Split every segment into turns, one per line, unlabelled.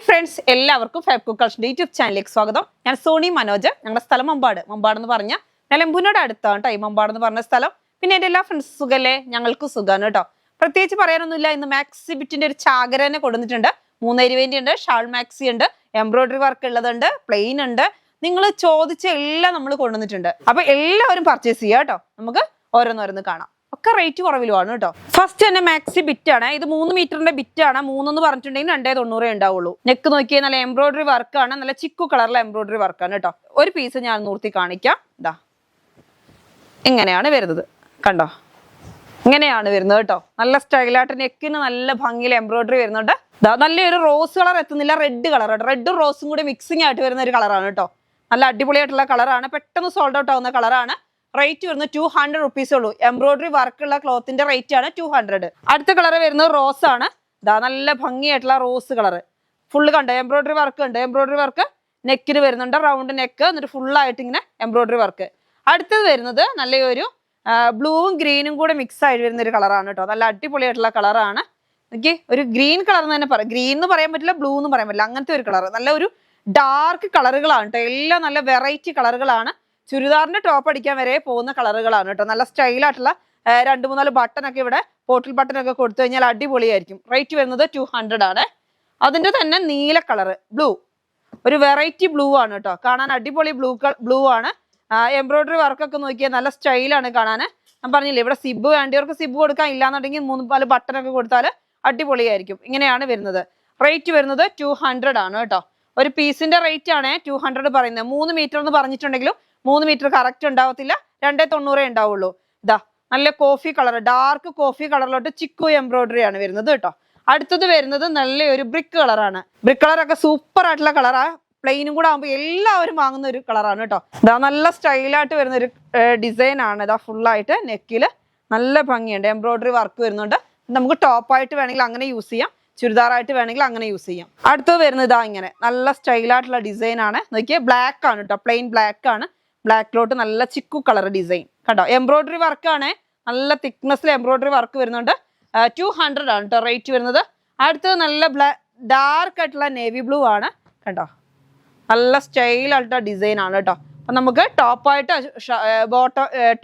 Hi friends, എല്ലാവർക്കും fab cook collection YouTube ചാനലിലേക്ക് സ്വാഗതം. ഞാൻ സോണി മനോജ്. ഞങ്ങളുടെ സ്ഥലം മമ്പാട് എന്ന് പറഞ്ഞ നിലമ്പൂരിനോട് അടുത്താണ് കേട്ടോ ഈ മമ്പാട് എന്ന് പറഞ്ഞ സ്ഥലം. പിന്നെ എൻ്റെ എല്ലാ ഫ്രണ്ട്സ് സുഖല്ലേ? ഞങ്ങൾക്ക് സുഖമാണ് കേട്ടോ. പ്രത്യേകിച്ച് പറയാനൊന്നുമില്ല. ഇന്ന് മാക്സി ബിറ്റിന്റെ ഒരു ചാകര തന്നെ കൊടുത്തിട്ടുണ്ട്. 320 ഉണ്ട്, ഷാൾ മാക്സി ഉണ്ട്, എംബ്രോയിഡറി വർക്ക് ഉള്ളതുണ്ട്, പ്ലെയിൻ ഉണ്ട്. നിങ്ങൾ ചോദിച്ച എല്ലാം നമ്മൾ കൊണ്ടുവന്നിട്ടുണ്ട്. അപ്പൊ എല്ലാവരും പർച്ചേസ് ചെയ്യുക കേട്ടോ. നമുക്ക് ഓരോന്നോരോന്ന് കാണാം. ഒക്കെ റേറ്റ് കുറവിലുമാണ് കേട്ടോ. ഫസ്റ്റ് തന്നെ മാക്സി ബിറ്റ് ആണ്. ഇത് 3 മീറ്ററിന്റെ ബിറ്റ് ആണ്. 3 പറഞ്ഞിട്ടുണ്ടെങ്കിൽ 290 ഉണ്ടാവുള്ളൂ. നെക്ക് നോക്കിയാൽ നല്ല എംബ്രോയിഡറി വർക്കാണ്, നല്ല ചിക്കു കളറിലെ എംബ്രോയിഡറി വർക്കാണ് കേട്ടോ. ഒരു പീസ് ഞാൻ നൂർത്തി കാണിക്കാം. ഇതാ ഇങ്ങനെയാണ് വരുന്നത്, കണ്ടോ? ഇങ്ങനെയാണ് വരുന്നത് കേട്ടോ. നല്ല സ്റ്റൈലായിട്ട് നെക്കിന് നല്ല ഭംഗിയിൽ എംബ്രോയിഡറി വരുന്നുണ്ട്. ഇതാ നല്ലൊരു റോസ് കളർ എത്തുന്നില്ല, റെഡ് കളർ കേട്ടോ. റെഡും റോസും കൂടി മിക്സിംഗ് ആയിട്ട് വരുന്ന ഒരു കളറാണ് കേട്ടോ. നല്ല അടിപൊളിയായിട്ടുള്ള കളറാണ്, പെട്ടെന്ന് സോൾഡ് ഔട്ട് ആവുന്ന കളറാണ്. റേറ്റ് വരുന്നത് 200 റുപ്പീസേ ഉള്ളൂ. എംബ്രോയിഡറി വർക്കുള്ള ക്ലോത്തിന്റെ റേറ്റ് ആണ് 200. അടുത്ത കളർ വരുന്നത് റോസ് ആണ്. ഇതാ നല്ല ഭംഗിയായിട്ടുള്ള റോസ് കളർ ഫുള്ള് കണ്ടോ. എംബ്രോയിഡറി വർക്ക് ഉണ്ട്. എംബ്രോയിഡറി വർക്ക് നെക്കിന് വരുന്നുണ്ട്, റൗണ്ട് നെക്ക്, എന്നിട്ട് ഫുള്ളായിട്ട് ഇങ്ങനെ എംബ്രോയിഡറി വർക്ക്. അടുത്തത് വരുന്നത് നല്ലൊരു ബ്ലൂവും ഗ്രീനും കൂടെ മിക്സ് ആയിട്ട് വരുന്ന ഒരു കളറാണ് കേട്ടോ. നല്ല അടിപൊളിയായിട്ടുള്ള കളറാണ്. എനിക്ക് ഒരു ഗ്രീൻ കളർ എന്ന് തന്നെ പറയാം. ഗ്രീൻ എന്ന് പറയാൻ പറ്റില്ല, ബ്ലൂ എന്ന് പറയാൻ പറ്റില്ല, അങ്ങനത്തെ ഒരു കളർ. നല്ല ഒരു ഡാർക്ക് കളറുകളാണ് കേട്ടോ. എല്ലാം നല്ല വെറൈറ്റി കളറുകളാണ്. ചുരിദാറിന്റെ ടോപ്പ് അടിക്കാൻ വരെ പോകുന്ന കളറുകളാണ് കേട്ടോ. നല്ല സ്റ്റൈലായിട്ടുള്ള 2-3 ബട്ടനൊക്കെ ഇവിടെ പോട്ടിൽ ബട്ടനൊക്കെ കൊടുത്തു കഴിഞ്ഞാൽ അടിപൊളിയായിരിക്കും. റേറ്റ് വരുന്നത് 200 ആണ്. അതിന്റെ തന്നെ നീല കളറ് ബ്ലൂ, ഒരു വെറൈറ്റി ബ്ലൂ ആണ് കേട്ടോ. കാണാൻ അടിപൊളി ബ്ലൂ ആണ്. എംബ്രോയിഡറി വർക്കൊക്കെ നോക്കിയാൽ നല്ല സ്റ്റൈലാണ് കാണാൻ. ഞാൻ പറഞ്ഞില്ലേ, ഇവിടെ സിബ് വേണ്ടിയവർക്ക് സിബ് കൊടുക്കാൻ, ഇല്ലാന്നുണ്ടെങ്കിൽ 3-4 ബട്ടനൊക്കെ കൊടുത്താൽ അടിപൊളിയായിരിക്കും. ഇങ്ങനെയാണ് വരുന്നത്. റേറ്റ് വരുന്നത് 200 ആണ് കേട്ടോ. ഒരു പീസിന്റെ റേറ്റ് ആണ് 200 പറയുന്നത്. 3 മീറ്റർ എന്ന് പറഞ്ഞിട്ടുണ്ടെങ്കിലും 3 മീറ്റർ കറക്റ്റ് ഉണ്ടാവത്തില്ല, 290 ഉണ്ടാവുള്ളൂ. ഇതാ നല്ല കോഫി കളർ, ഡാർക്ക് കോഫി കളറിലോട്ട് ചിക്കു എംബ്രോയിഡറി ആണ് വരുന്നത് കേട്ടോ. അടുത്തത് വരുന്നത് നല്ലൊരു ബ്രിക്ക് കളറാണ്. ബ്രിക്ക് കളറൊക്കെ സൂപ്പർ ആയിട്ടുള്ള കളറാ. പ്ലെയിനും കൂടെ ആകുമ്പോൾ എല്ലാവരും വാങ്ങുന്ന ഒരു കളറാണ് കേട്ടോ. ഇതാ നല്ല സ്റ്റൈലായിട്ട് വരുന്ന ഒരു ഡിസൈൻ ആണ്. ഇതാ ഫുള്ളായിട്ട് നെക്കില് നല്ല ഭംഗിയുണ്ട്, എംബ്രോയിഡറി വർക്ക് വരുന്നുണ്ട്. നമുക്ക് ടോപ്പായിട്ട് വേണമെങ്കിൽ അങ്ങനെ യൂസ് ചെയ്യാം, ചുരിദാറായിട്ട് വേണമെങ്കിൽ അങ്ങനെ യൂസ് ചെയ്യാം. അടുത്തത് വരുന്നത് ഇതാ ഇങ്ങനെ നല്ല സ്റ്റൈലായിട്ടുള്ള ഡിസൈൻ ആണ്. നോക്കിയാൽ ബ്ലാക്ക് ആണ് കേട്ടോ, പ്ലെയിൻ ബ്ലാക്ക് ആണ്. ബ്ലാക്കിലോട്ട് നല്ല ചിക്കു കളർ ഡിസൈൻ കണ്ടോ. എംബ്രോയിഡറി വർക്കാണ്, നല്ല തിക്നെസ്സിൽ എംബ്രോയിഡറി വർക്ക് വരുന്നുണ്ട്. 200 ആണ് കേട്ടോ റേറ്റ് വരുന്നത്. അടുത്തത് നല്ല ഡാർക്ക് ആയിട്ടുള്ള നേവി ബ്ലൂ ആണ് കണ്ടോ. നല്ല സ്റ്റൈലായിട്ടുള്ള ഡിസൈൻ ആണ് കേട്ടോ. അപ്പം നമുക്ക് ടോപ്പായിട്ട്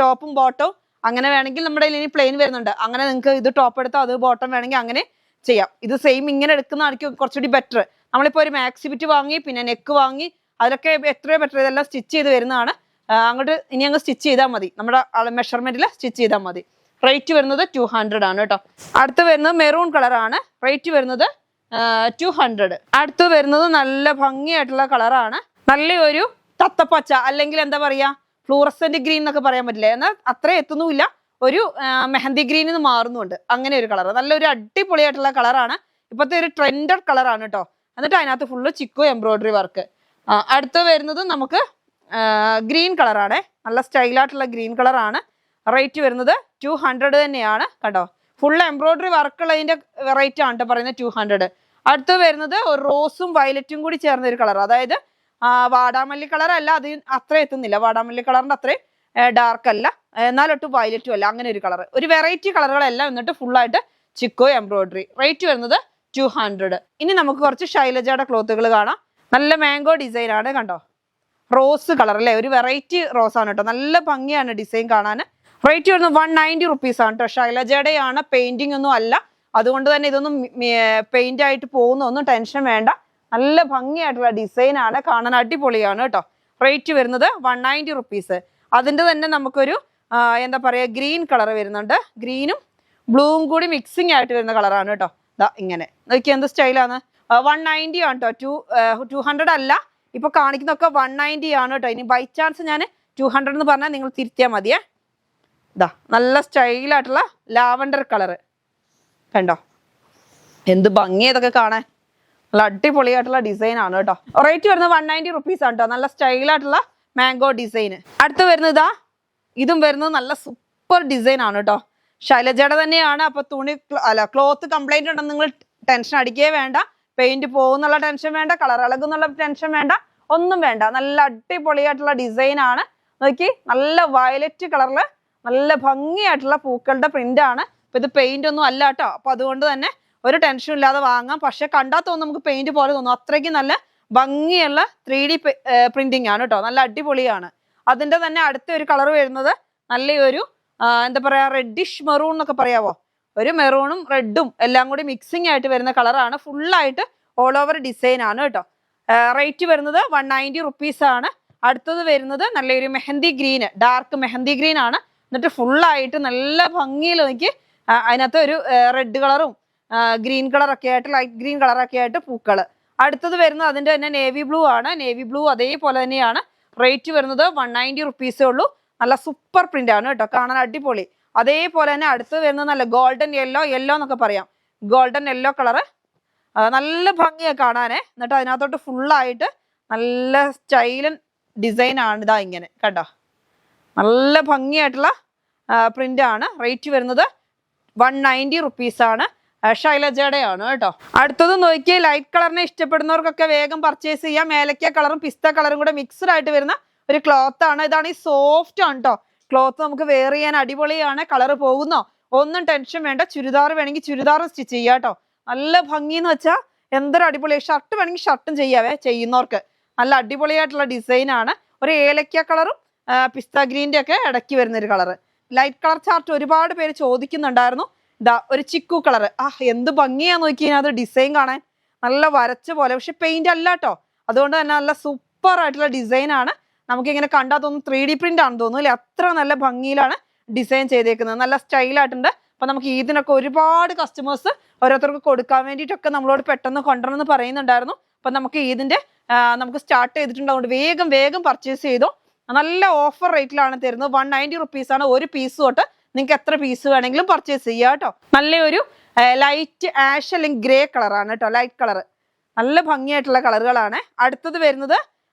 ടോപ്പും ബോട്ടവും അങ്ങനെ വേണമെങ്കിൽ നമ്മുടെ ഇനി പ്ലെയിൻ വരുന്നുണ്ട്. അങ്ങനെ നിങ്ങൾക്ക് ഇത് ടോപ്പ് എടുത്തോ അത് ബോട്ടം വേണമെങ്കിൽ അങ്ങനെ ചെയ്യാം. ഇത് സെയിം ഇങ്ങനെ എടുക്കുന്നതായിരിക്കും കുറച്ചുകൂടി ബെറ്റർ. നമ്മളിപ്പോൾ ഒരു മാക്സി ബിറ്റ് വാങ്ങി പിന്നെ നെക്ക് വാങ്ങി അതിലൊക്കെ എത്രയോ ബെറ്റർ. ഇതെല്ലാം സ്റ്റിച്ച് ചെയ്ത് വരുന്നതാണ്. അങ്ങോട്ട് ഇനി അങ്ങ് സ്റ്റിച്ച് ചെയ്താൽ മതി, നമ്മുടെ മെഷർമെന്റിൽ സ്റ്റിച്ച് ചെയ്താൽ മതി. റേറ്റ് വരുന്നത് 200 ആണ് കേട്ടോ. അടുത്ത് വരുന്നത് മെറൂൺ കളറാണ്. റേറ്റ് വരുന്നത് 200. അടുത്ത് വരുന്നത് നല്ല ഭംഗിയായിട്ടുള്ള കളറാണ്. നല്ലൊരു തത്തപ്പച്ച, അല്ലെങ്കിൽ എന്താ പറയാ, ഫ്ലൂറസെന്റ് ഗ്രീൻ എന്നൊക്കെ പറയാൻ പറ്റില്ല, എന്നാൽ അത്ര എത്തുന്നുമില്ല, ഒരു മെഹന്തി ഗ്രീനിൽ നിന്ന് മാറുന്നുണ്ട്. അങ്ങനെ ഒരു കളർ, നല്ലൊരു അടിപൊളിയായിട്ടുള്ള കളറാണ്. ഇപ്പോഴത്തെ ഒരു ട്രെൻഡഡ് കളറാണ് കേട്ടോ. എന്നിട്ട് അതിനകത്ത് ഫുള്ള് ചിക്കു എംബ്രോയിഡറി വർക്ക്. അടുത്ത് വരുന്നത് നമുക്ക് ഗ്രീൻ കളറാണ്. നല്ല സ്റ്റൈലായിട്ടുള്ള ഗ്രീൻ കളറാണ്. റേറ്റ് വരുന്നത് 200 തന്നെയാണ് കേട്ടോ. ഫുൾ എംബ്രോയിഡറി വർക്കുള്ളതിന്റെ റേറ്റ് ആണ് കേട്ടോ പറയുന്നത് 200. അടുത്ത് വരുന്നത് റോസും വയലറ്റും കൂടി ചേർന്ന ഒരു കളർ, അതായത് വാടാമല്ലി കളർ അല്ല, അത് അത്ര എത്തുന്നില്ല. വാടാമല്ലി കളറിന്റെ അത്രയും ഡാർക്ക് അല്ല, എന്നാലൊട്ടും വയലറ്റും അല്ല, അങ്ങനെ ഒരു കളർ. ഒരു വെറൈറ്റി കളറുകളെല്ലാം എന്നിട്ട് ഫുള്ളായിട്ട് ചിക്കോ എംബ്രോയിഡറി. റേറ്റ് വരുന്നത് 200. ഇനി നമുക്ക് കുറച്ച് ശൈലജയുടെ ക്ലോത്തുകൾ കാണാം. നല്ല മാംഗോ ഡിസൈൻ ആണ് കണ്ടോ. റോസ് കളർ അല്ലേ, ഒരു വെറൈറ്റി റോസ് ആണ് കേട്ടോ. നല്ല ഭംഗിയാണ് ഡിസൈൻ കാണാൻ. റേറ്റ് വരുന്നത് 190 റുപ്പീസ് ആണ് കേട്ടോ. ശൈലജയുടെ ആണ്, പെയിന്റിംഗ് ഒന്നും അല്ല. അതുകൊണ്ട് തന്നെ ഇതൊന്നും പെയിന്റ് ആയിട്ട് പോകുന്നൊന്നും ടെൻഷൻ വേണ്ട. നല്ല ഭംഗിയായിട്ടുള്ള ഡിസൈൻ ആണ്, കാണാൻ അടിപൊളിയാണ് കേട്ടോ. റേറ്റ് വരുന്നത് 190 റുപ്പീസ്. അതിൻ്റെ തന്നെ നമുക്കൊരു എന്താ പറയുക, ഗ്രീൻ കളർ വരുന്നുണ്ട്. ഗ്രീനും ബ്ലൂവും കൂടി മിക്സിംഗ് ആയിട്ട് വരുന്ന കളറാണ് കേട്ടോ. ഇതാ ഇങ്ങനെ നോക്കിയാൽ എന്ത് സ്റ്റൈലാണ്. 190 ആണ് കേട്ടോ. 200 അല്ല, ഇപ്പൊ കാണിക്കുന്നൊക്കെ 190 ആണ് കേട്ടോ. ഇനി ബൈ ചാൻസ് ഞാൻ 200 എന്ന് പറഞ്ഞാൽ നിങ്ങൾ തിരുത്തിയാൽ മതിയേ. ഇതാ നല്ല സ്റ്റൈലായിട്ടുള്ള ലാവൻഡർ കളറ് കണ്ടോ, എന്ത് ഭംഗി ഇതൊക്കെ കാണാൻ. നല്ല അടിപൊളിയായിട്ടുള്ള ഡിസൈൻ ആണ് കേട്ടോ. റേറ്റ് വരുന്നത് 190 റുപ്പീസ് ആണ് കേട്ടോ. നല്ല സ്റ്റൈലായിട്ടുള്ള മാംഗോ ഡിസൈന്. അടുത്ത് വരുന്നത് ഇതാ, ഇതും വരുന്നത് നല്ല സൂപ്പർ ഡിസൈൻ ആണ് കേട്ടോ. ശൈലജയുടെ തന്നെയാണ്. അപ്പൊ ക്ലോത്ത് കംപ്ലൈന്റ് ഉണ്ടെന്ന് നിങ്ങൾ ടെൻഷൻ അടിക്കേ വേണ്ട. പെയിന്റ് പോകുന്നുള്ള ടെൻഷൻ വേണ്ട, കളർ ഇളകുന്നുള്ള ടെൻഷൻ വേണ്ട, ഒന്നും വേണ്ട. നല്ല അടിപൊളിയായിട്ടുള്ള ഡിസൈൻ ആണ്. നോക്കി, നല്ല വയലറ്റ് കളറില് നല്ല ഭംഗിയായിട്ടുള്ള പൂക്കളുടെ പ്രിന്റ് ആണ്. അപ്പൊ ഇത് പെയിന്റ് ഒന്നും അല്ല കേട്ടോ. അപ്പൊ അതുകൊണ്ട് തന്നെ ഒരു ടെൻഷൻ ഇല്ലാതെ വാങ്ങാം. പക്ഷെ കണ്ടാൽ തോന്നും നമുക്ക് പെയിന്റ് പോലെ തോന്നും. അത്രയ്ക്ക് നല്ല ഭംഗിയുള്ള 3D പ്രിന്റിംഗ് ആണ് കേട്ടോ. നല്ല അടിപൊളിയാണ്. അതിന്റെ തന്നെ അടുത്ത ഒരു കളർ വരുന്നത് നല്ലൊരു എന്താ പറയാ റെഡിഷ് മെറൂൺ എന്നൊക്കെ പറയാവോ, ഒരു മെറൂണും റെഡും എല്ലാം കൂടി മിക്സിംഗ് ആയിട്ട് വരുന്ന കളറാണ്. ഫുള്ളായിട്ട് ഓൾ ഓവർ ഡിസൈൻ ആണ് കേട്ടോ. റേറ്റ് വരുന്നത് 190 റുപ്പീസ് ആണ്. അടുത്തത് വരുന്നത് നല്ലൊരു mehndi green, dark mehndi green ആണ്. എന്നിട്ട് ഫുള്ളായിട്ട് നല്ല ഭംഗിയിൽ നോക്കി അതിനകത്ത് ഒരു റെഡ് കളറും ഗ്രീൻ കളറൊക്കെ ആയിട്ട് ലൈറ്റ് ഗ്രീൻ കളറൊക്കെ ആയിട്ട് പൂക്കള്. അടുത്തത് വരുന്നത് അതിന്റെ തന്നെ നേവി ബ്ലൂ ആണ്. നേവി ബ്ലൂ അതേപോലെ തന്നെയാണ്. റേറ്റ് വരുന്നത് 190 റുപ്പീസേ ഉള്ളൂ. നല്ല സൂപ്പർ പ്രിന്റ് ആണ് കേട്ടോ, കാണാൻ അടിപൊളി. അതേപോലെ തന്നെ അടുത്ത് വരുന്നത് നല്ല ഗോൾഡൻ യെല്ലോ എന്നൊക്കെ പറയാം. ഗോൾഡൻ യെല്ലോ കളറ് നല്ല ഭംഗിയാണ് കാണാനേ. എന്നിട്ട് അതിനകത്തോട്ട് ഫുള്ളായിട്ട് നല്ല സ്റ്റൈലൻ ഡിസൈൻ ആണ്. ഇതാ ഇങ്ങനെ കണ്ടോ, നല്ല ഭംഗിയായിട്ടുള്ള പ്രിന്റ് ആണ്. റേറ്റ് വരുന്നത് 190 റുപ്പീസ് ആണ്. ശൈലജയുടെ ആണ് കേട്ടോ. അടുത്തത് നോക്കിയാൽ ലൈറ്റ് കളറിനെ ഇഷ്ടപ്പെടുന്നവർക്കൊക്കെ വേഗം പർച്ചേസ് ചെയ്യാം. ഏലക്ക കളറും പിസ്ത കളറും കൂടെ മിക്സ്ഡ് ആയിട്ട് വരുന്ന ഒരു ക്ലോത്ത് ആണ്. ഇതാണ് ഈ സോഫ്റ്റ് ആണ് കേട്ടോ ക്ലോത്ത്. നമുക്ക് വെയർ ചെയ്യാൻ അടിപൊളിയാണ്. കളർ പോകുന്നോ ഒന്നും ടെൻഷൻ വേണ്ട. ചുരിദാർ വേണമെങ്കിൽ ചുരിദാറും സ്റ്റിച്ച് ചെയ്യാം കേട്ടോ. നല്ല ഭംഗി എന്ന് വെച്ചാൽ എന്തൊരു അടിപൊളി. ഷർട്ട് വേണമെങ്കിൽ ഷർട്ടും ചെയ്യാവേ, ചെയ്യുന്നവർക്ക് നല്ല അടിപൊളിയായിട്ടുള്ള ഡിസൈൻ ആണ്. ഒരു ഏലക്ക കളറും പിസ്ത ഗ്രീൻ്റെ ഒക്കെ ഇടയ്ക്ക് വരുന്ന ഒരു കളറ്. ലൈറ്റ് കളർ ചാർട്ട് ഒരുപാട് പേര് ചോദിക്കുന്നുണ്ടായിരുന്നു. ഇതാ ഒരു ചിക്കു കളറ്. എന്ത് ഭംഗിയാന്ന് നോക്കി അത് ഡിസൈൻ കാണാൻ, നല്ല വരച്ച പോലെ. പക്ഷെ പെയിന്റ് അല്ല കേട്ടോ. അതുകൊണ്ട് തന്നെ നല്ല സൂപ്പർ ആയിട്ടുള്ള ഡിസൈൻ ആണ്. നമുക്കിങ്ങനെ കണ്ടാൽ തോന്നും 3D പ്രിന്റ് ആണെന്ന് തോന്നുന്നു അല്ലെ. അത്ര നല്ല ഭംഗിയിലാണ് ഡിസൈൻ ചെയ്തേക്കുന്നത്. നല്ല സ്റ്റൈലായിട്ടുണ്ട്. അപ്പൊ നമുക്ക് ഇതിനൊക്കെ ഒരുപാട് കസ്റ്റമേഴ്സ് ഓരോരുത്തർക്ക് കൊടുക്കാൻ വേണ്ടിയിട്ടൊക്കെ നമ്മളോട് പെട്ടെന്ന് കൊണ്ടുവരണം എന്ന് പറയുന്നുണ്ടായിരുന്നു. അപ്പൊ നമുക്ക് ഇതിന്റെ നമുക്ക് സ്റ്റാർട്ട് ചെയ്തിട്ടുണ്ട്. അതുകൊണ്ട് വേഗം വേഗം പർച്ചേസ് ചെയ്തോ. നല്ല ഓഫർ റേറ്റിലാണ് തരുന്നത്. 190 റുപ്പീസ് ആണ് ഒരു പീസ് തൊട്ട്. നിങ്ങൾക്ക് എത്ര പീസ് വേണമെങ്കിലും പർച്ചേസ് ചെയ്യാം കേട്ടോ. നല്ലൊരു ലൈറ്റ് ആഷ് അല്ലെങ്കിൽ ഗ്രേ കളറാണ് കേട്ടോ. ലൈറ്റ് കളർ നല്ല ഭംഗിയായിട്ടുള്ള കളറുകളാണ്. അടുത്തത് വരുന്നത്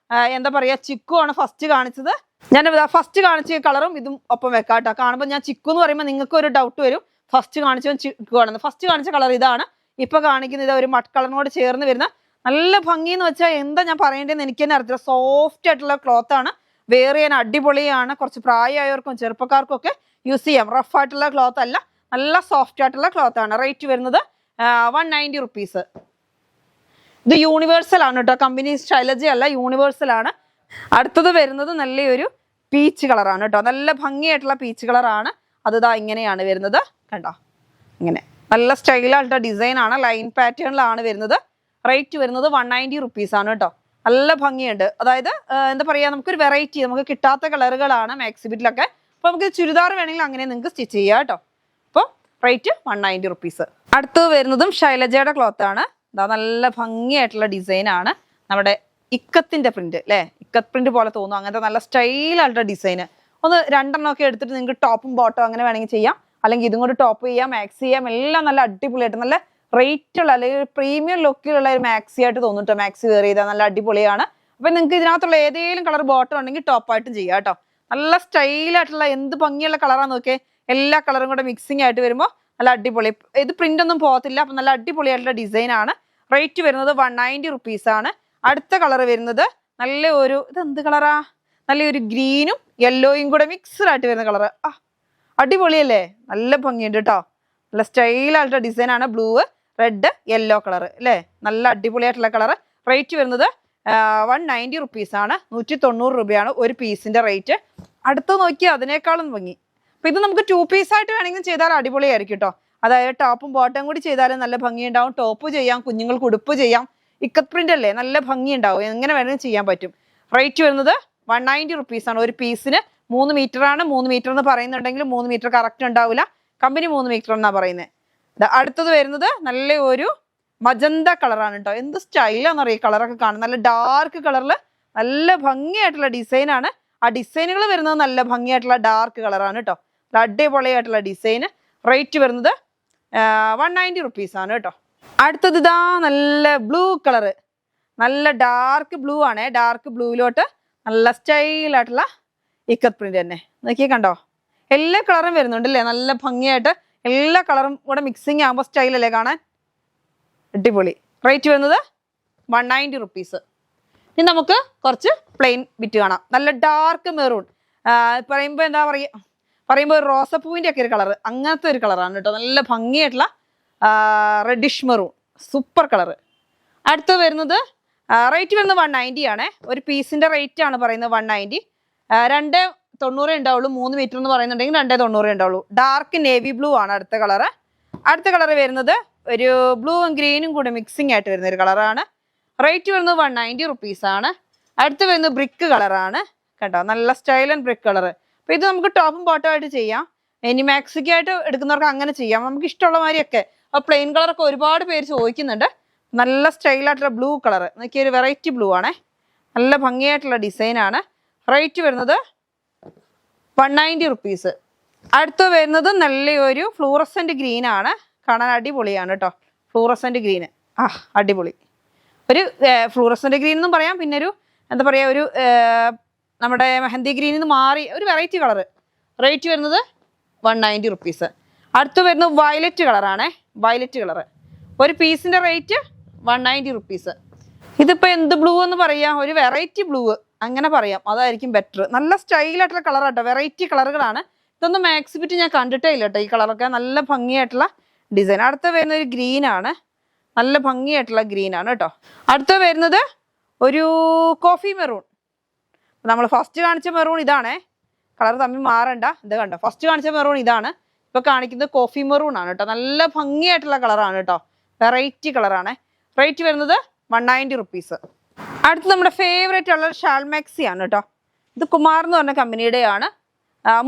എന്താ പറയാ ചിക്കു ആണ് ഫസ്റ്റ് കാണിച്ചത്. ഞാൻ ഫസ്റ്റ് കാണിച്ച കളറും ഇതും ഒപ്പം വെക്കാം കേട്ടോ. കാണുമ്പോൾ ഞാൻ ചിക്കു എന്ന് പറയുമ്പോൾ നിങ്ങൾക്ക് ഒരു ഡൗട്ട് വരും, ഫസ്റ്റ് കാണിച്ചതും ചിക്കു ആണെന്ന്. ഫസ്റ്റ് കാണിച്ച കളർ ഇതാണ്. ഇപ്പൊ കാണിക്കുന്നത് ഒരു മട്ട് കളറിനോട് ചേർന്ന് വരുന്ന നല്ല ഭംഗി എന്ന് വെച്ചാൽ എന്താ ഞാൻ പറയേണ്ടതെന്ന് എനിക്ക് തന്നെ അറിയത്തില്ല. സോഫ്റ്റ് ആയിട്ടുള്ള ക്ലോത്ത് ആണ്. വെയർ ചെയ്യാൻ അടിപൊളിയാണ്. കുറച്ച് പ്രായമായവർക്കും ചെറുപ്പക്കാർക്കും ഒക്കെ യൂസ് ചെയ്യാം. റഫ് ആയിട്ടുള്ള ക്ലോത്ത് അല്ല, നല്ല സോഫ്റ്റ് ആയിട്ടുള്ള ക്ലോത്ത് ആണ്. റേറ്റ് വരുന്നത് 190 റുപ്പീസ്. ഇത് യൂണിവേഴ്സൽ ആണ് കേട്ടോ. കമ്പനി ശൈലജ അല്ല, യൂണിവേഴ്സൽ ആണ്. അടുത്തത് വരുന്നത് നല്ലൊരു പീച്ച് കളറാണ് കേട്ടോ. നല്ല ഭംഗിയായിട്ടുള്ള പീച്ച് കളറാണ്. അത് ഇതാ ഇങ്ങനെയാണ് വരുന്നത് കണ്ടോ. ഇങ്ങനെ നല്ല സ്റ്റൈലായിട്ടുള്ള ഡിസൈൻ ആണ്. ലൈൻ പാറ്റേണിലാണ് വരുന്നത്. റേറ്റ് വരുന്നത് 190 റുപ്പീസ് ആണ് കേട്ടോ. നല്ല ഭംഗിയുണ്ട്. അതായത് എന്താ പറയാ, നമുക്കൊരു വെറൈറ്റി, നമുക്ക് കിട്ടാത്ത കളറുകളാണ് മാക്സിബിറ്റിലൊക്കെ. അപ്പൊ നമുക്ക് ചുരിദാർ വേണമെങ്കിൽ അങ്ങനെ നിങ്ങൾക്ക് സ്റ്റിച്ച് ചെയ്യാം കേട്ടോ. അപ്പോൾ റേറ്റ് 190 റുപ്പീസ്. അടുത്തത് വരുന്നതും ശൈലജയുടെ ക്ലോത്ത് ആണ്. ഇതാ നല്ല ഭംഗിയായിട്ടുള്ള ഡിസൈൻ ആണ്. നമ്മുടെ ഇക്കത്തിന്റെ പ്രിന്റ് അല്ലേ, ഇക്കത്ത് പ്രിന്റ് പോലെ തോന്നും. അങ്ങനത്തെ നല്ല സ്റ്റൈലായിട്ടുള്ള ഡിസൈന്. ഒന്ന് രണ്ടെണ്ണം ഒക്കെ എടുത്തിട്ട് നിങ്ങൾക്ക് ടോപ്പും ബോട്ടോ അങ്ങനെ വേണമെങ്കിൽ ചെയ്യാം. അല്ലെങ്കിൽ ഇതും കൂടി ടോപ്പ് ചെയ്യാം, മാക്സ് ചെയ്യാം. എല്ലാം നല്ല അടിപൊളിയായിട്ട് നല്ല റേറ്റ് ഉള്ള അല്ലെങ്കിൽ പ്രീമിയം ലുക്കിലുള്ള ഒരു മാക്സി ആയിട്ട് തോന്നിട്ടോ. മാക്സി വെയർ ചെയ്താൽ നല്ല അടിപൊളിയാണ്. അപ്പൊ നിങ്ങൾക്ക് ഇതിനകത്തുള്ള ഏതെങ്കിലും കളർ ബോട്ടം ഉണ്ടെങ്കിൽ ടോപ്പായിട്ടും ചെയ്യാം കേട്ടോ. നല്ല സ്റ്റൈലായിട്ടുള്ള എന്ത് ഭംഗിയുള്ള കളറാന്ന് നോക്കിയേ. എല്ലാ കളറും കൂടെ മിക്സിംഗ് ആയിട്ട് വരുമ്പോൾ നല്ല അടിപൊളി. ഇത് പ്രിന്റ് ഒന്നും പോകത്തില്ല. അപ്പൊ നല്ല അടിപൊളിയായിട്ടുള്ള ഡിസൈൻ ആണ്. റേറ്റ് വരുന്നത് 190 റുപ്പീസ് ആണ്. അടുത്ത കളർ വരുന്നത് നല്ല ഒരു ഇതെന്ത് കളറാ, നല്ലൊരു ഗ്രീനും യെല്ലോയും കൂടെ മിക്സ്ഡ് ആയിട്ട് വരുന്ന കളറ്. അടിപൊളിയല്ലേ, നല്ല ഭംഗിയുണ്ട് കേട്ടോ. നല്ല സ്റ്റൈലായിട്ടുള്ള ഡിസൈൻ ആണ്. ബ്ലൂ റെഡ് യെല്ലോ കളർ അല്ലേ, നല്ല അടിപൊളിയായിട്ടുള്ള കളറ്. റേറ്റ് വരുന്നത് 190 റുപ്പീസ് ആണ്. 190 രൂപയാണ് ഒരു പീസിന്റെ റേറ്റ്. അടുത്ത് നോക്കിയാൽ അതിനേക്കാളും ഭംഗി. അപ്പൊ ഇത് നമുക്ക് 2 പീസായിട്ട് വേണമെങ്കിലും ചെയ്താൽ അടിപൊളിയായിരിക്കും കേട്ടോ. അതായത് ടോപ്പും ബോട്ടം കൂടി ചെയ്താലും നല്ല ഭംഗിയുണ്ടാവും. ടോപ്പ് ചെയ്യാം, കുഞ്ഞുങ്ങൾക്ക് ഉടുപ്പ് ചെയ്യാം. ഇക്കത്ത് പ്രിന്റ് അല്ലേ, നല്ല ഭംഗി ഉണ്ടാവും. എങ്ങനെ വേണമെങ്കിലും ചെയ്യാൻ പറ്റും. റേറ്റ് വരുന്നത് 190 റുപ്പീസ് ആണ്. ഒരു പീസിന് 3 മീറ്റർ ആണ്. 3 മീറ്റർ എന്ന് പറയുന്നുണ്ടെങ്കിൽ 3 മീറ്റർ കറക്റ്റ് ഉണ്ടാവില്ല. കമ്പനി 3 മീറ്റർ എന്നാ പറയുന്നത്. അടുത്തത് വരുന്നത് നല്ല ഒരു മജന്ത കളറാണ് കേട്ടോ. എന്ത് സ്റ്റൈലാന്ന് അറിയാം കളറൊക്കെ കാണും. നല്ല ഡാർക്ക് കളറിൽ നല്ല ഭംഗിയായിട്ടുള്ള ഡിസൈൻ ആണ്. ആ ഡിസൈനുകൾ വരുന്നത് നല്ല ഭംഗിയായിട്ടുള്ള ഡാർക്ക് കളറാണ് കേട്ടോ. അടിപൊളിയായിട്ടുള്ള ഡിസൈന്. റേറ്റ് വരുന്നത് 190 റുപ്പീസ് ആണ് കേട്ടോ. അടുത്തത് ഇതാ നല്ല ബ്ലൂ കളറ്. നല്ല ഡാർക്ക് ബ്ലൂ ആണ്. ഡാർക്ക് ബ്ലൂവിലോട്ട് നല്ല സ്റ്റൈലായിട്ടുള്ള ഇക്കത്ത് പ്രിന്റ് തന്നെ നോക്കിയേ കണ്ടോ. എല്ലാ കളറും വരുന്നുണ്ട് അല്ലേ, നല്ല ഭംഗിയായിട്ട്. എല്ലാ കളറും കൂടെ മിക്സിങ് ആകുമ്പോൾ സ്റ്റൈലല്ലേ കാണാൻ, അടിപൊളി. റേറ്റ് വരുന്നത് 190 റുപ്പീസ്. ഇനി നമുക്ക് കുറച്ച് പ്ലെയിൻ ബിറ്റ് കാണാം. നല്ല ഡാർക്ക് മെറൂൺ, പറയുമ്പോൾ എന്താ പറയുക, പറയുമ്പോൾ ഒരു റോസപ്പൂവിൻ്റെ ഒക്കെ ഒരു കളറ്, അങ്ങനത്തെ ഒരു കളറാണ് കേട്ടോ. നല്ല ഭംഗിയായിട്ടുള്ള റെഡിഷ് മെറൂൺ, സൂപ്പർ കളറ്. അടുത്ത് വരുന്നത് റേറ്റ് വരുന്നത് 190 ആണ്. ഒരു പീസിന്റെ റേറ്റ് ആണ് പറയുന്നത് 190. 290 ഉണ്ടാവുള്ളൂ. 3 മീറ്റർ എന്ന് പറയുന്നുണ്ടെങ്കിൽ 290 ഉണ്ടാവുള്ളൂ. ഡാർക്ക് നേവി ബ്ലൂ ആണ് അടുത്ത കളറ്. അടുത്ത കളറ് വരുന്നത് ഒരു ബ്ലൂവും ഗ്രീനും കൂടെ മിക്സിംഗ് ആയിട്ട് വരുന്ന ഒരു കളറാണ്. റേറ്റ് വരുന്നത് 190 റുപ്പീസ് ആണ്. അടുത്ത് വരുന്നത് ബ്രിക്ക് കളറാണ് കേട്ടോ, നല്ല സ്റ്റൈൽ ആൻഡ് ബ്രിക്ക് കളറ്. അപ്പൊ ഇത് നമുക്ക് ടോപ്പും ബോട്ടം ആയിട്ട് ചെയ്യാം. ഇനി മാക്സിക്കായിട്ട് എടുക്കുന്നവർക്ക് അങ്ങനെ ചെയ്യാം, നമുക്ക് ഇഷ്ടമുള്ള മാതിരിയൊക്കെ. അപ്പൊ പ്ലെയിൻ കളറൊക്കെ ഒരുപാട് പേര് ചോദിക്കുന്നുണ്ട്. നല്ല സ്റ്റൈലായിട്ടുള്ള ബ്ലൂ കളർ, നോക്കിയ ഒരു വെറൈറ്റി ബ്ലൂ ആണേ, നല്ല ഭംഗിയായിട്ടുള്ള ഡിസൈൻ ആണ്. റേറ്റ് വരുന്നത് 190 റുപ്പീസ്. അടുത്ത് വരുന്നത് നല്ലൊരു ഫ്ലൂറസെന്റ് ഗ്രീൻ ആണ്, കാണാൻ അടിപൊളിയാണ് കേട്ടോ. ഫ്ലൂറസെന്റ് ഗ്രീന് അടിപൊളി. ഒരു ഫ്ലൂറസെന്റ് ഗ്രീൻ എന്നും പറയാം, പിന്നെ ഒരു എന്താ പറയുക, ഒരു നമ്മുടെ മെഹന്തി ഗ്രീനിൽ നിന്ന് മാറി ഒരു വെറൈറ്റി കളറ്. റേറ്റ് വരുന്നത് 190 റുപ്പീസ്. അടുത്ത് വരുന്നത് വയലറ്റ് കളറാണേ, വയലറ്റ് കളറ്. ഒരു പീസിന്റെ റേറ്റ് 190 റുപ്പീസ്. ഇതിപ്പോൾ എന്ത് ബ്ലൂ എന്ന് പറയാം, ഒരു വെറൈറ്റി ബ്ലൂ അങ്ങനെ പറയാം, അതായിരിക്കും ബെറ്റർ. നല്ല സ്റ്റൈലായിട്ടുള്ള കളറാട്ടോ, വെറൈറ്റി കളറുകളാണ്. ഇതൊന്നും മാക്സിബിറ്റ് ഞാൻ കണ്ടിട്ടേ ഇല്ല കേട്ടോ, ഈ കളറൊക്കെ നല്ല ഭംഗിയായിട്ടുള്ള ഡിസൈൻ. അടുത്ത വരുന്ന ഒരു ഗ്രീൻ ആണ്, നല്ല ഭംഗിയായിട്ടുള്ള ഗ്രീൻ ആണ് കേട്ടോ. അടുത്ത വരുന്നത് ഒരു കോഫി മെറൂൺ. നമ്മൾ ഫസ്റ്റ് കാണിച്ച മെറൂൺ ഇതാണേ, കളർ തമ്മിൽ മാറണ്ട. ഇത് കണ്ടോ, ഫസ്റ്റ് കാണിച്ച മെറൂൺ ഇതാണ്, ഇപ്പൊ കാണിക്കുന്നത് കോഫി മെറൂൺ ആണ് കേട്ടോ. നല്ല ഭംഗിയായിട്ടുള്ള കളറാണ് കേട്ടോ, വെറൈറ്റി കളറാണ്. റേറ്റ് വരുന്നത് 190 റുപ്പീസ്. അടുത്ത് നമ്മുടെ ഫേവറേറ്റ് ഉള്ള ഷാൾ മാക്സി ആണ് കേട്ടോ. ഇത് കുമാർ എന്ന് പറഞ്ഞ കമ്പനിയുടെയാണ്.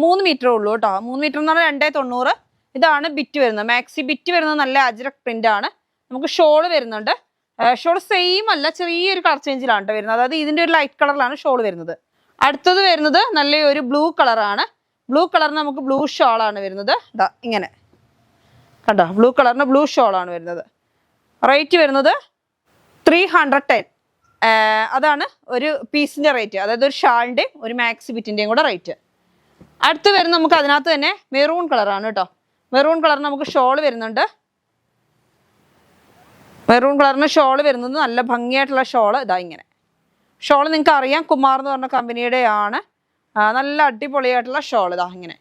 3 മീറ്റർ ഉള്ളൂ കേട്ടോ. 3 മീറ്റർ എന്ന് പറഞ്ഞാൽ 290. ഇതാണ് ബിറ്റ് വരുന്നത്, മാക്സി ബിറ്റ് വരുന്നത് നല്ല അജ്രക് പ്രിന്റ് ആണ്. നമുക്ക് ഷോള് വരുന്നുണ്ട്. ഷോൾ സെയിം അല്ല, ചെറിയൊരു കളർ ചേഞ്ചിലാണ് കേട്ടോ വരുന്നത്. അതായത് ഇതിന്റെ ഒരു ലൈറ്റ് കളറിലാണ് ഷോൾ വരുന്നത്. അടുത്തത് വരുന്നത് നല്ലൊരു ബ്ലൂ കളറാണ്. ബ്ലൂ കളറിന് നമുക്ക് ബ്ലൂ ഷോളാണ് വരുന്നത്. ഇതാ ഇങ്ങനെ കണ്ടോ, ബ്ലൂ കളറിന് ബ്ലൂ ഷോളാണ് വരുന്നത്. റേറ്റ് വരുന്നത് 310. അതാണ് ഒരു പീസിന്റെ റേറ്റ്, അതായത് ഒരു ഷാളിന്റെയും ഒരു മാക്സി ബിറ്റിന്റെയും കൂടെ റേറ്റ്. അടുത്ത് വരുന്നത് നമുക്ക് അതിനകത്ത് തന്നെ മെറൂൺ കളറാണ് കേട്ടോ. മെറൂൺ കളറിന് നമുക്ക് ഷോൾ വരുന്നുണ്ട്. മെറൂൺ കളറിന് ഷോൾ വരുന്നത് നല്ല ഭംഗിയായിട്ടുള്ള ഷോള്. ഇതാ ഇങ്ങനെ ഷോള് നിങ്ങൾക്ക് അറിയാം, കുമാർ എന്ന് പറഞ്ഞ കമ്പനിയുടെ ആണ്. നല്ല അടിപൊളിയായിട്ടുള്ള ഷോൾ. ഇതാ ഇങ്ങനെ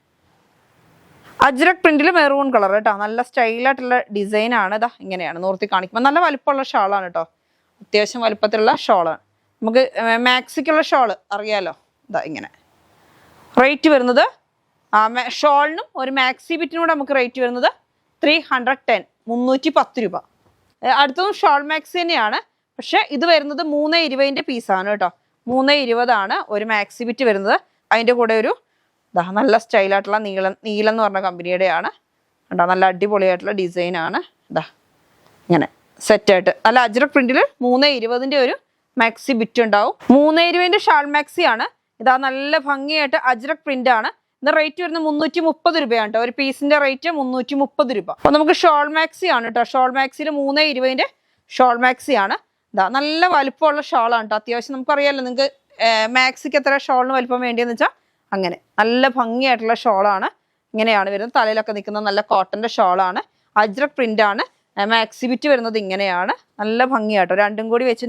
അജ്രക് പ്രിന്റിൽ മെറൂൺ കളർ കേട്ടോ, നല്ല സ്റ്റൈലായിട്ടുള്ള ഡിസൈൻ ആണ്. ഇതാ ഇങ്ങനെയാണ് നൂർത്തി കാണിക്കുമ്പോൾ. നല്ല വലിപ്പമുള്ള ഷാളാണ് കേട്ടോ, അത്യാവശ്യം വലിപ്പത്തിലുള്ള ഷോളാണ്. നമുക്ക് മാക്സിക്കുള്ള ഷോള് അറിയാലോ. ഇതാ ഇങ്ങനെ റേറ്റ് വരുന്നത് ഷോളിനും ഒരു മാക്സി ബിറ്റിനും കൂടെ നമുക്ക് റേറ്റ് വരുന്നത് 310, 310 രൂപ. അടുത്തതും ഷോൾ മാക്സി തന്നെയാണ്, പക്ഷെ ഇത് വരുന്നത് 320 പീസാണ് കേട്ടോ. 320 ഒരു മാക്സി ബിറ്റ് വരുന്നത്. അതിൻ്റെ കൂടെ ഒരു നല്ല സ്റ്റൈലായിട്ടുള്ള നീലം എന്ന് പറഞ്ഞ കമ്പനിയുടെയാണ് കേട്ടോ. നല്ല അടിപൊളിയായിട്ടുള്ള ഡിസൈനാണ്. ഇതാ ഇങ്ങനെ സെറ്റായിട്ട് നല്ല അജ്രക് പ്രിന്റിൽ 320 ഒരു മാക്സി ബിറ്റ് ഉണ്ടാവും. 320 ഷാൾ മാക്സി ആണ്. ഇതാ നല്ല ഭംഗിയായിട്ട് അജ്രക് പ്രിന്റ് ആണ്. ഇത് റേറ്റ് വരുന്നത് 330 രൂപയാണ് കേട്ടോ. ഒരു പീസിന്റെ റേറ്റ് 330 രൂപ. അപ്പൊ നമുക്ക് ഷോൾ മാക്സി ആണ് കേട്ടോ. ഷോൾ മാക്സിയിൽ 320 ഷോൾ മാക്സി ആണ്. ഇതാ നല്ല വലുപ്പമുള്ള ഷോളാണ് കേട്ടോ. അത്യാവശ്യം നമുക്കറിയാമല്ലോ, നിങ്ങൾക്ക് മാക്സിക്ക് എത്ര ഷോളിന് വലുപ്പം വേണ്ടിയെന്ന് വെച്ചാൽ അങ്ങനെ നല്ല ഭംഗിയായിട്ടുള്ള ഷോളാണ്. ഇങ്ങനെയാണ് വരുന്നത്. തലയിലൊക്കെ നിൽക്കുന്ന നല്ല കോട്ടന്റെ ഷോളാണ്. അജ്രക് പ്രിന്റ് ആണ്. മാക്സി ബിറ്റ് വരുന്നത് ഇങ്ങനെയാണ്. നല്ല ഭംഗിയാട്ടോ. രണ്ടും കൂടി വെച്ച്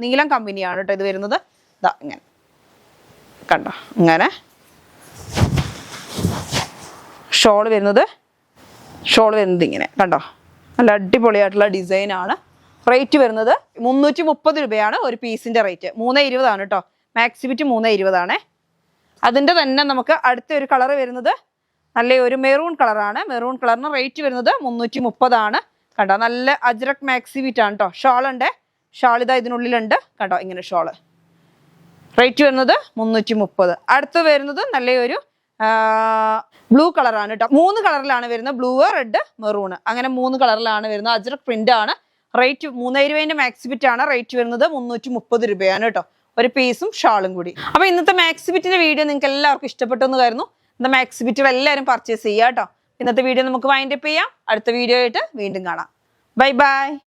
നീലം കമ്പനിയാണ് കേട്ടോ ഇത് വരുന്നത്. ഇതാ ഇങ്ങനെ കണ്ടോ, ഇങ്ങനെ ഷോൾ വരുന്നത് ഇങ്ങനെ കണ്ടോ, നല്ല അടിപൊളിയായിട്ടുള്ള ഡിസൈനാണ്. റേറ്റ് വരുന്നത് 330 രൂപയാണ് ഒരു പീസിന്റെ റേറ്റ്. 320 കേട്ടോ. Maxi bit 320. അതിൻ്റെ തന്നെ നമുക്ക് അടുത്ത ഒരു കളർ വരുന്നത് നല്ലൊരു മെറൂൺ കളറാണ്. മെറൂൺ കളറിന് റേറ്റ് വരുന്നത് 330 കണ്ടോ. നല്ല അജ്രക് മാക്സി ബിറ്റ് ആണ് കേട്ടോ. ഷോളുണ്ട്, ഷാൾ ഇതാ ഇതിനുള്ളിലുണ്ട് കണ്ടോ. ഇങ്ങനെ ഷോള് റേറ്റ് വരുന്നത് 330. അടുത്ത് വരുന്നത് നല്ലൊരു ബ്ലൂ കളറാണ് കേട്ടോ. 3 കളറിലാണ് വരുന്നത്, ബ്ലൂ, റെഡ്, മെറൂൺ, അങ്ങനെ 3 കളറിലാണ് വരുന്നത്. അജ്രക് പ്രിന്റ് ആണ്. റേറ്റ് 320 മാക്സി ബിറ്റ് ആണ്. റേറ്റ് വരുന്നത് 330 രൂപയാണ് കേട്ടോ, ഒരു പീസും ഷാളും കൂടി. അപ്പൊ ഇന്നത്തെ മാക്സി ബിറ്റിന്റെ വീഡിയോ നിങ്ങൾക്ക് എല്ലാവർക്കും ഇഷ്ടപ്പെട്ടു എന്ന് കരുതുന്നു. ഇന്നത്തെ മാക്സി ബിറ്റുകൾ എല്ലാവരും പർച്ചേസ് ചെയ്യുക കേട്ടോ. ഇന്നത്തെ വീഡിയോ നമുക്ക് വൈൻഡ് അപ്പ് ചെയ്യാം. അടുത്ത വീഡിയോ ആയിട്ട് വീണ്ടും കാണാം. Bye bye.